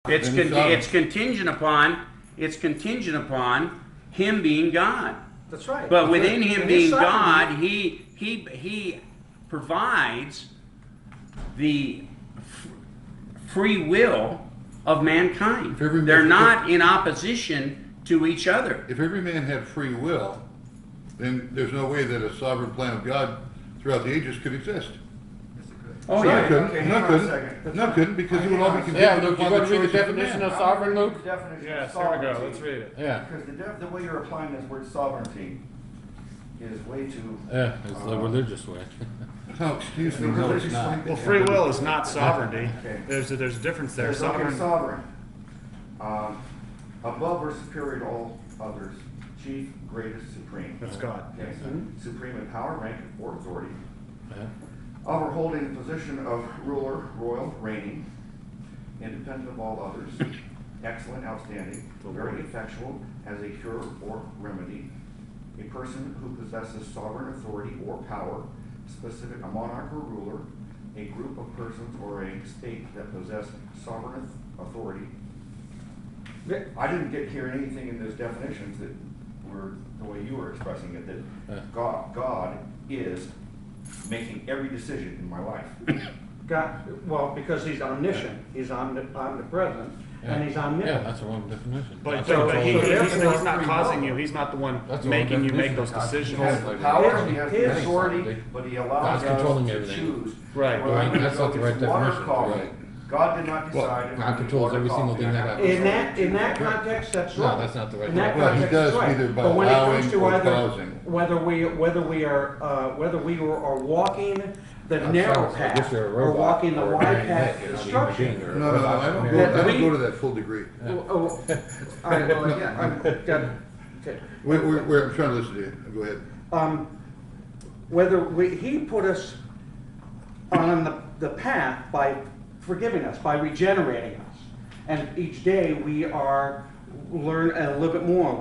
It's contingent upon him being God. That's right. But within him being God, sovereignty, he provides the free will of mankind. They're not in opposition to each other. If every man had free will, then there's no way that a sovereign plan of God throughout the ages could exist. Oh, No, yeah. it couldn't. Okay, No, hang it on a couldn't. second. No, it couldn't, because it would all be Yeah, contingent Luke, you upon the want to read the choice of definition man. of sovereign, Luke? Definition Yes, of here we go. sovereignty. Let's read it. Yeah. Because the way you're applying this word sovereignty is way too. Yeah, it's the religious way. No, excuse me, The no, it's religious not. way. Well, free will is not sovereignty. Okay. There's a difference there. There's okay, Sovereign. sovereign. Above or superior to all others, chief, greatest, supreme. That's God. Okay, so supreme in power, rank, or authority. Yeah. Of or holding the position of ruler, royal, reigning, independent of all others, excellent, outstanding, very effectual as a cure or remedy, a person who possesses sovereign authority or power, specific a monarch or ruler, a group of persons or a state that possess sovereign authority. I didn't get here anything in those definitions that were the way you were expressing it, that God is making every decision in my life. God, well, because he's omniscient, he's omnipresent, and he's Yeah, omnipotent. that's the wrong definition. But So- he's not causing you. He's not the one That's the making you whole make those definition. He has decisions. the power, he His- has the his- authority, but he allows God's us controlling to everything. choose. Right. whether I'm gonna That's go not the right this water definition. coffee. Right. God did not Well, decide. if God I'm gonna controls water every single coffee. thing I that have happens. to In that context, that's No, wrong. that's not the right In that way. Well, he context, does that's right. either by But when it comes allowing to or either causing. whether we are walking the I'm narrow sorry, I guess path you're a or robot walking the or a wide marionette, path you're of not a human being destruction. or a No, I robot. don't we- go to that full degree. I'm trying to listen to you. Go ahead. He put us on the path by forgiving us, by regenerating us. And each day we are learn a little bit more.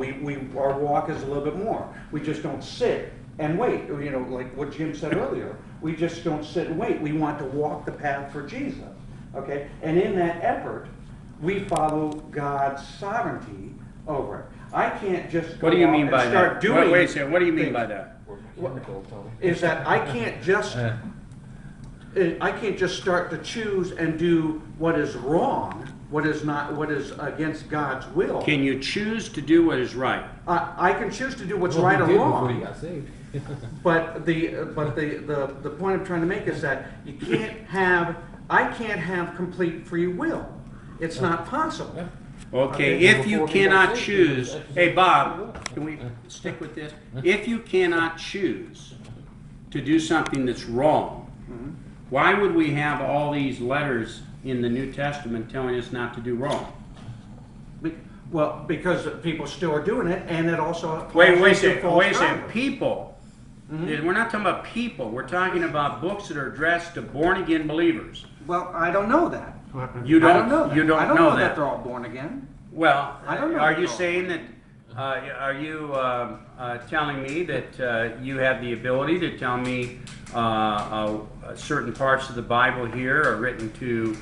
Our walk is a little bit more. We just don't sit and wait. You know, like what Jim said earlier. We just don't sit and wait. We want to walk the path for Jesus. Okay? And in that effort, we follow God's sovereignty over it. I can't just go What do you out mean and by start that? doing Wait a second. What do you mean things. by that? Is that I can't just start to choose and do what is wrong, what is against God's will. Can you choose to do what is right? I can choose to do what's Well, right he or did before he wrong. got saved. But the point I'm trying to make is that I can't have complete free will. It's not possible. Okay, Okay. if you Before he cannot got saved, choose, he was hey Bob, can we stick with this? If you cannot choose to do something that's wrong, why would we have all these letters in the New Testament telling us not to do wrong? Well, because people still are doing it, and it also Wait a falls into second, false wait a second, doctrine. people. We're not talking about people, we're talking about books that are addressed to born-again believers. Well, I don't know that. You I don't, don't know that. you don't I don't know that that. they're all born again. Well, I don't know are that you at all. saying that, are you telling me that you have the ability to tell me certain parts of the Bible here are written to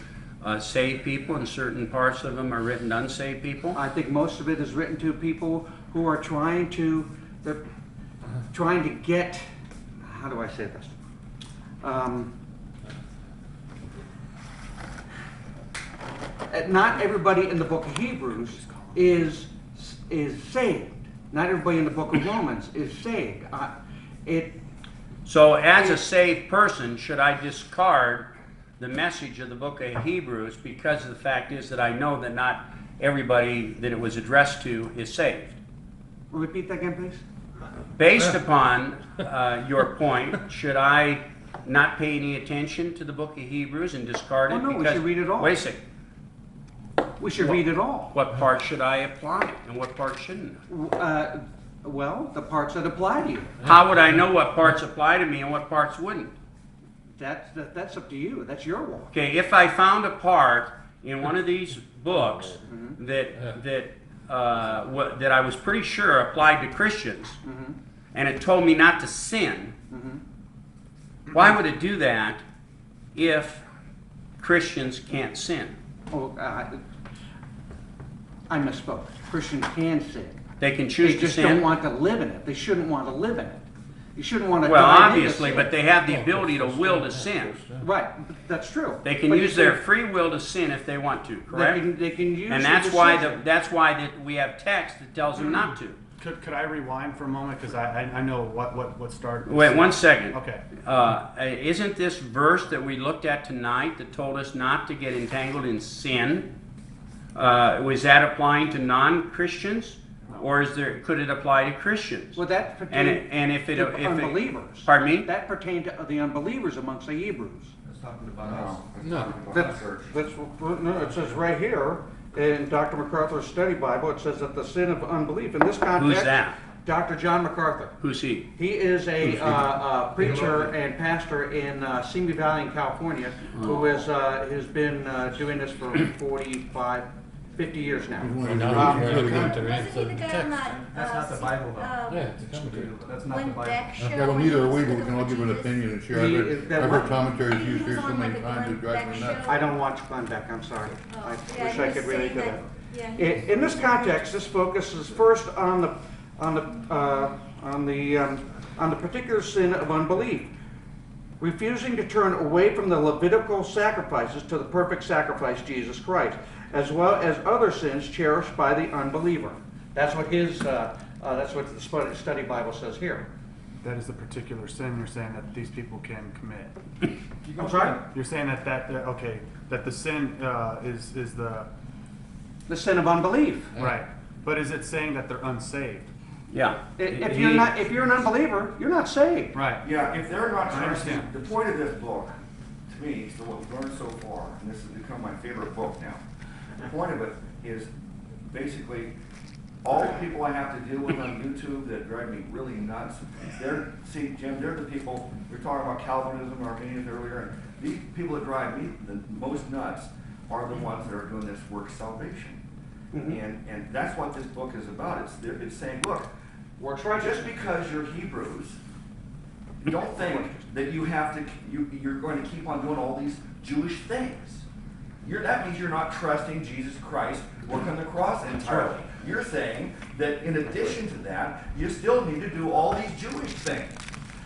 save people and certain parts of them are written to unsaved people? I think most of it is written to people who are trying to get, how do I say this? Not everybody in the book of Hebrews is saved. Not everybody in the book of Romans is saved. So as a saved person, should I discard the message of the book of Hebrews because the fact is that I know that not everybody that it was addressed to is saved? Repeat that again, please. Based upon your point, should I not pay any attention to the book of Hebrews and discard it? Oh, no, we because, should read it all. Wait a second. We should read it all. What part should I apply and what part shouldn't I? Well, the parts that apply to you. How would I know what parts apply to me and what parts wouldn't? That's up to you. That's your walk. Okay, if I found a part in one of these books that I was pretty sure applied to Christians, and it told me not to sin, why would it do that if Christians can't sin? Oh, I misspoke. Christians can sin. They can choose They to just sin. don't want to live in it. They shouldn't want to live in it. You shouldn't want to. Well, dive into obviously, sin. but they have the ability to will to sin. Right, that's true. They can But use you their see, free will to sin if they want to, correct? They can use. And the that's why decision. that's why that we have text that tells them not to. Could I rewind for a moment? Because I know what started. Wait 1 second. Okay. Isn't this verse that we looked at tonight that told us not to get entangled in sin? Was that applying to non-Christians, or could it apply to Christians? Well, that pertained And if it to if unbelievers. pardon me? That pertained to the unbelievers amongst the Hebrews. It's talking about us. It's No. talking about That's, the church. no, it says right here in Dr. MacArthur's study Bible, it says that the sin of unbelief. In this context, Who's that? Dr. John MacArthur. Who's he? He is a preacher and pastor in Simi Valley in California who has been doing this for 45, 50 years now. Well, now we can really go into Wasn't he the guy on text. that? That's not the Bible, though. Yeah, it's a commentary. That's not the When Bible. Beck show. I don't either way, but we can all give an opinion and share. He- I've that heard one- commentaries He used was here so on many like a times it Glenn drives me Beck nuts. show. I don't watch Glenn Beck, I'm sorry. Oh, I yeah, wish he I was could really saying do that- that. yeah, he- In this context, this focuses first on the particular sin of unbelief, refusing to turn away from the Levitical sacrifices to the perfect sacrifice, Jesus Christ, as well as other sins cherished by the unbeliever. That's what that's what the study Bible says here. That is the particular sin you're saying that these people can commit. I'm sorry? You're saying that the sin is the The sin of unbelief. right, but is it saying that they're unsaved? Yeah. If you're an unbeliever, you're not saved. Right. Yeah, if they're not I trusting, understand. the point of this book, to me, so what we've learned so far, and this has become my favorite book now, the point of it is basically all the people I have to deal with on YouTube that drive me really nuts, see, Jim, they're the people, we were talking about Calvinism, Arminians earlier, and these people that drive me the most nuts are the ones that are doing this work of salvation. And that's what this book is about. It's saying, look, Works just righteous. because you're Hebrews, don't think that you're going to keep on doing all these Jewish things. That means you're not trusting Jesus Christ work on the cross entirely. You're saying that in addition to that, you still need to do all these Jewish things.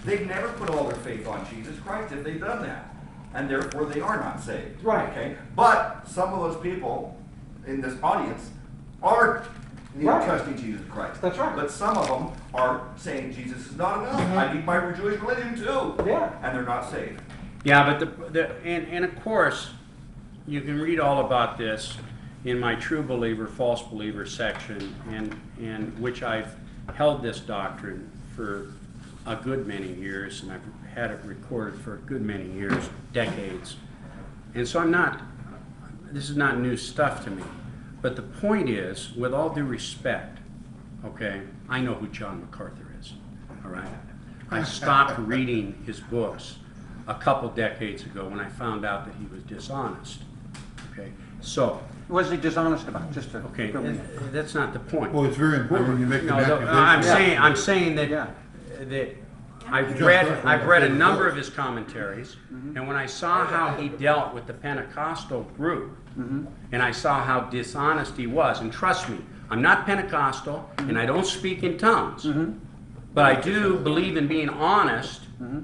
They've never put all their faith on Jesus Christ if they've done that. And therefore they are not saved. Right. Okay? But some of those people in this audience are Right. trusting Jesus Christ. That's right. But some of them are saying Jesus is not enough. I need my Jewish religion too. Yeah. And they're not saved. Yeah, but and of course, you can read all about this in my true believer, false believer section, and which I've held this doctrine for a good many years, and I've had it recorded for a good many years, decades. And so this is not new stuff to me. But the point is, with all due respect, okay, I know who John MacArthur is, all right? I stopped reading his books a couple decades ago when I found out that he was dishonest, okay? So, What was he dishonest about? okay, that's not the point. Well, it's very important when you make an No, accusation. I'm saying that, Yeah. that I've read a number of his commentaries, and when I saw how he dealt with the Pentecostal group, and I saw how dishonest he was, and trust me, I'm not Pentecostal, and I don't speak in tongues, but I do believe in being honest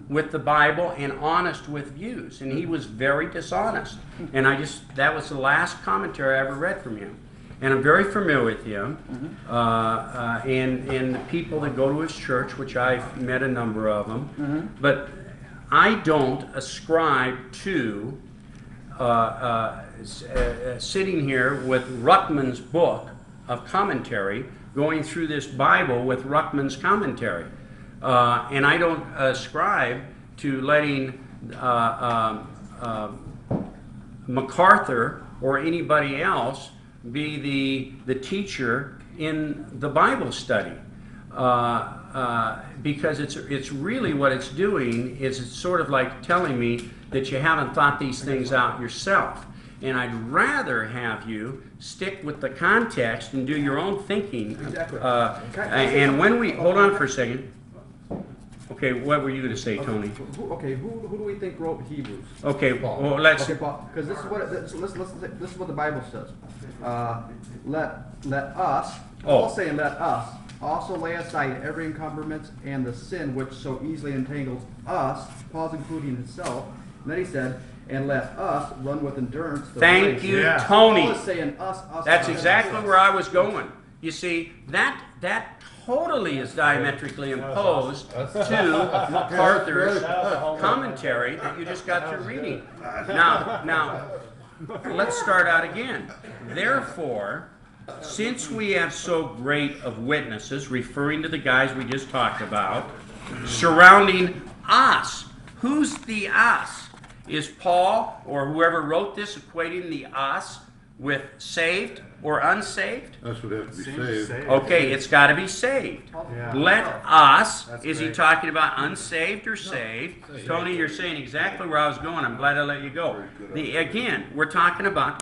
with the Bible and honest with views, and he was very dishonest, and that was the last commentary I ever read from him. And I'm very familiar with him, and the people that go to his church, which I've met a number of them. But I don't ascribe to sitting here with Ruckman's book of commentary, going through this Bible with Ruckman's commentary. And I don't ascribe to letting MacArthur or anybody else be the teacher in the Bible study, because it's really what it's doing is it's sort of like telling me that you haven't thought these things out yourself, and I'd rather have you stick with the context and do your own thinking. Exactly. And when we hold on for a second. Okay, what were you going to say, Tony? Who do we think wrote Hebrews? Okay, well let's. Okay, Paul, because this is what this is what the Bible says. let us, Oh. Paul's saying let us, also lay aside every encumbrance and the sin which so easily entangles us, Paul's including himself, and then he said, and let us run with endurance the Thank race. you, Yeah. Tony. Paul is saying us. That's exactly where I was going. You see, that totally is diametrically opposed to MacArthur's commentary that you just got through reading. Now, let's start out again. Therefore, since we have so great of witnesses, referring to the guys we just talked about, surrounding us, who's the us? Is Paul or whoever wrote this equating the us with saved or unsaved? That's what has to be Seems saved. saved. Okay, it's got to be saved. Yeah. Let us, That's is he great. talking about unsaved or saved? Tony, you're saying exactly where I was going. I'm glad I let you go. Again, we're talking about